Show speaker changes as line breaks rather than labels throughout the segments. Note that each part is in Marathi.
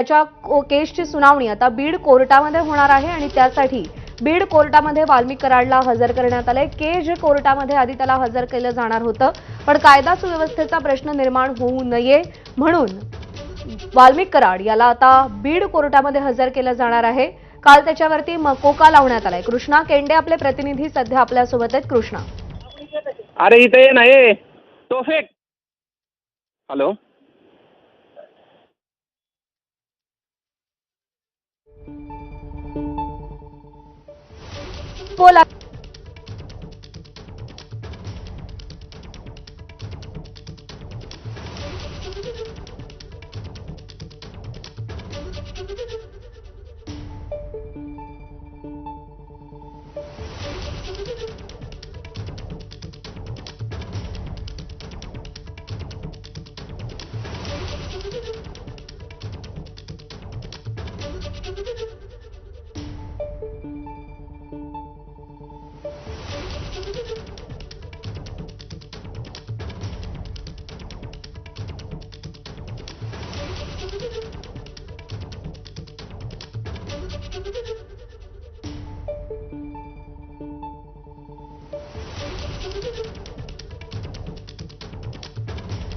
त्याच्या केसची सुनावणी आता बीड कोर्टामध्ये होणार आहे आणि त्यासाठी बीड कोर्टामध्ये वाल्मिक कराडला हजर करण्यात आले। केज कोर्टामध्ये आधी त्याला हजर केलं जाणार होतं, पण कायदा सुव्यवस्थेचा प्रश्न निर्माण होऊ नये म्हणून वाल्मिक कराड याला आता बीड कोर्टामध्ये हजर केलं जाणार आहे। काल त्याच्यावरती मकोका लावण्यात आलाय। कृष्णा केंडे आपले प्रतिनिधी सध्या आपल्या सोबत आहेत। कृष्णा,
अरे इथे ये नाही तो फेक। हॅलो,
बोला।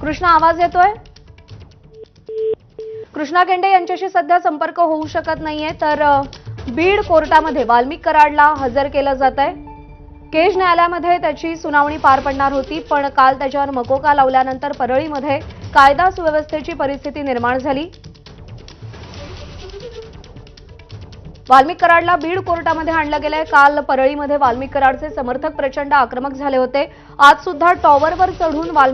कृष्णा, आवाज येतोय? कृष्णा केंडे यांच्याशी सध्या संपर्क होऊ शकत नाहीये, तर बीड कोर्टामध्ये वाल्मिक कराडला हजर केलं जात आहे। केज न्यायालयामध्ये त्याची सुनावणी पार पडणार होती, पण काल त्याच्यावर मकोका लावल्यानंतर परळीमध्ये कायदा सुव्यवस्थेची परिस्थिती निर्माण झाली। वाल्मिक कराडला बीड कोर्टामध्ये आणलं गेलंय। काल परळीमध्ये वाल्मिक कराडचे समर्थक प्रचंड आक्रमक झाले होते। आज सुद्धा टॉवरवर चढून वाल्मिक